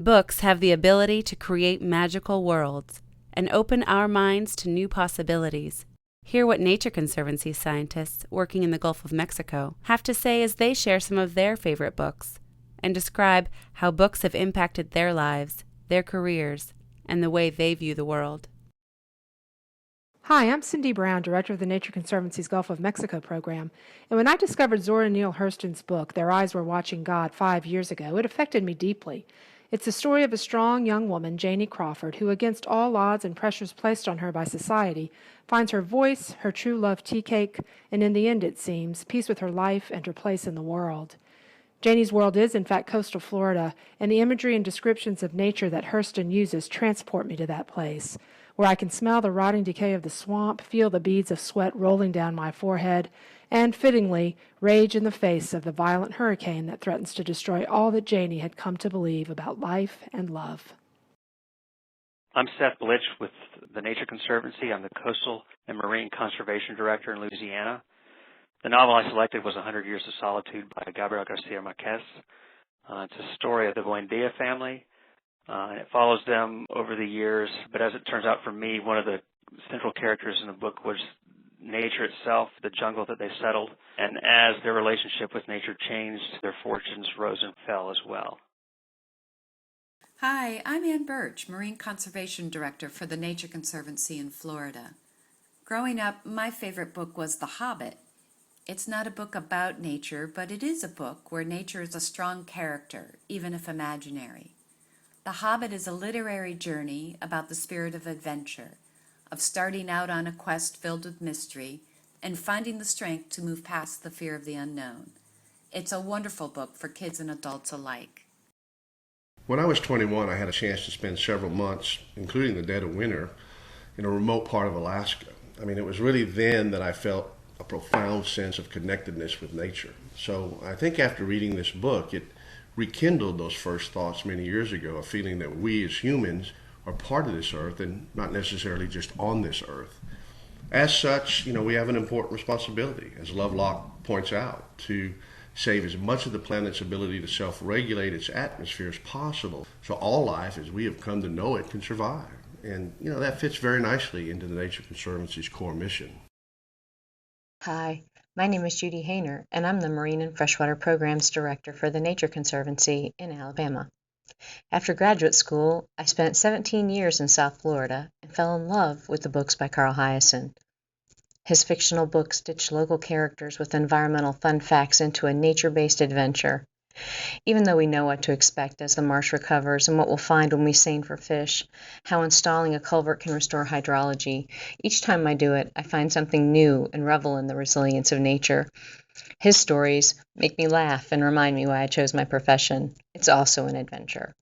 Books have the ability to create magical worlds and open our minds to new possibilities. Hear what Nature Conservancy scientists working in the Gulf of Mexico have to say as they share some of their favorite books and describe how books have impacted their lives, their careers, and the way they view the world. Hi, I'm Cindy Brown, Director of the Nature Conservancy's Gulf of Mexico program, and when I discovered Zora Neale Hurston's book, Their Eyes Were Watching God, 5 years ago, it affected me deeply. It's the story of a strong young woman, Janie Crawford, who, against all odds and pressures placed on her by society, finds her voice, her true love tea cake, and in the end, it seems, peace with her life and her place in the world. Janie's world is, in fact, coastal Florida, and the imagery and descriptions of nature that Hurston uses transport me to that place, where I can smell the rotting decay of the swamp, feel the beads of sweat rolling down my forehead, and, fittingly, rage in the face of the violent hurricane that threatens to destroy all that Janie had come to believe about life and love. I'm Seth Blitch with the Nature Conservancy. I'm the Coastal and Marine Conservation Director in Louisiana. The novel I selected was 100 Years of Solitude by Gabriel Garcia Marquez. It's a story of the Buendia family, and it follows them over the years. But as it turns out for me, one of the central characters in the book was nature itself, the jungle that they settled. And as their relationship with nature changed, their fortunes rose and fell as well. Hi, I'm Ann Birch, Marine Conservation Director for the Nature Conservancy in Florida. Growing up, my favorite book was The Hobbit. It's not a book about nature, but it is a book where nature is a strong character, even if imaginary. The Hobbit is a literary journey about the spirit of adventure, of starting out on a quest filled with mystery and finding the strength to move past the fear of the unknown. It's a wonderful book for kids and adults alike. When I was 21, I had a chance to spend several months, including the dead of winter, in a remote part of Alaska. It was really then that I felt a profound sense of connectedness with nature. So I think after reading this book, it rekindled those first thoughts many years ago, a feeling that we as humans are part of this earth and not necessarily just on this earth. As such, we have an important responsibility, as Lovelock points out, to save as much of the planet's ability to self-regulate its atmosphere as possible, so all life as we have come to know it can survive. And, that fits very nicely into the Nature Conservancy's core mission. Hi, my name is Judy Hayner, and I'm the Marine and Freshwater Programs Director for the Nature Conservancy in Alabama. After graduate school, I spent 17 years in South Florida and fell in love with the books by Carl Hiaasen. His fictional books stitch local characters with environmental fun facts into a nature-based adventure. Even though we know what to expect as the marsh recovers and what we'll find when we seine for fish, how installing a culvert can restore hydrology, each time I do it, I find something new and revel in the resilience of nature. His stories make me laugh and remind me why I chose my profession. It's also an adventure.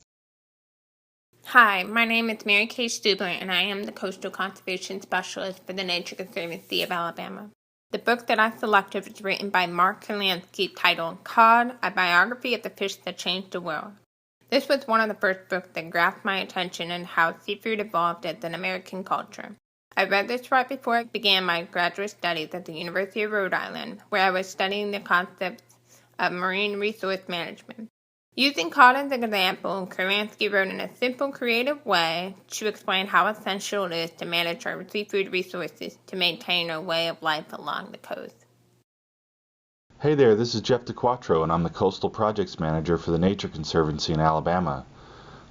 Hi, my name is Mary Kay Stubler, and I am the Coastal Conservation Specialist for the Nature Conservancy of Alabama. The book that I selected was written by Mark Kurlansky, titled Cod, A Biography of the Fish That Changed the World. This was one of the first books that grasped my attention and how seafood evolved as an American culture. I read this right before I began my graduate studies at the University of Rhode Island, where I was studying the concepts of marine resource management. Using cod as an example, Kurlansky wrote in a simple, creative way to explain how essential it is to manage our seafood resources to maintain our way of life along the coast. Hey there, this is Jeff DeQuattro, and I'm the Coastal Projects Manager for the Nature Conservancy in Alabama.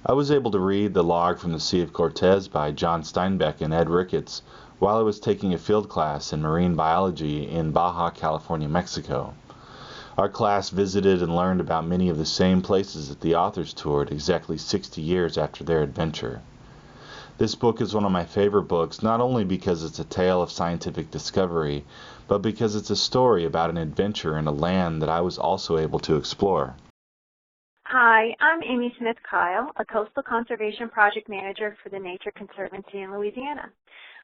I was able to read The Log from the Sea of Cortez by John Steinbeck and Ed Ricketts while I was taking a field class in marine biology in Baja California, Mexico. Our class visited and learned about many of the same places that the authors toured exactly 60 years after their adventure. This book is one of my favorite books, not only because it's a tale of scientific discovery, but because it's a story about an adventure in a land that I was also able to explore. Hi, I'm Amy Smith-Kyle, a Coastal Conservation Project Manager for the Nature Conservancy in Louisiana.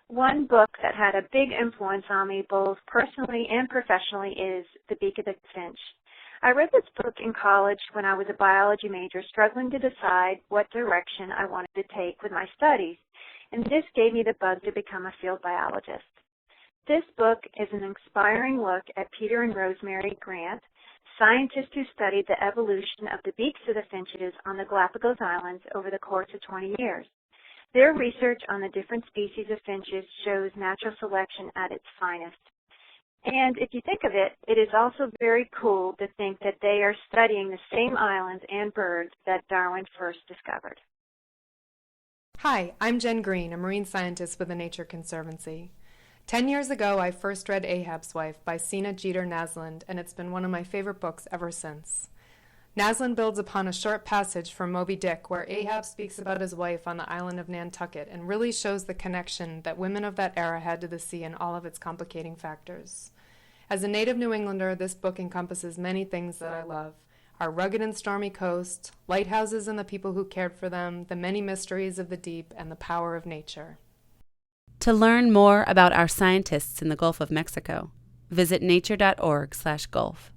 One book that had a big influence on me both personally and professionally is The Beak of the Finch. I read this book in college when I was a biology major struggling to decide what direction I wanted to take with my studies, and this gave me the bug to become a field biologist. This book is an inspiring look at Peter and Rosemary Grant, scientists who studied the evolution of the beaks of the finches on the Galapagos Islands over the course of 20 years. Their research on the different species of finches shows natural selection at its finest. And if you think of it, it is also very cool to think that they are studying the same islands and birds that Darwin first discovered. Hi, I'm Jen Green, a marine scientist with the Nature Conservancy. 10 years ago, I first read Ahab's Wife by Sina Jeter Naslund, and it's been one of my favorite books ever since. Naslund builds upon a short passage from Moby Dick where Ahab speaks about his wife on the island of Nantucket and really shows the connection that women of that era had to the sea and all of its complicating factors. As a native New Englander, this book encompasses many things that I love. Our rugged and stormy coast, lighthouses and the people who cared for them, the many mysteries of the deep, and the power of nature. To learn more about our scientists in the Gulf of Mexico, visit nature.org/Gulf.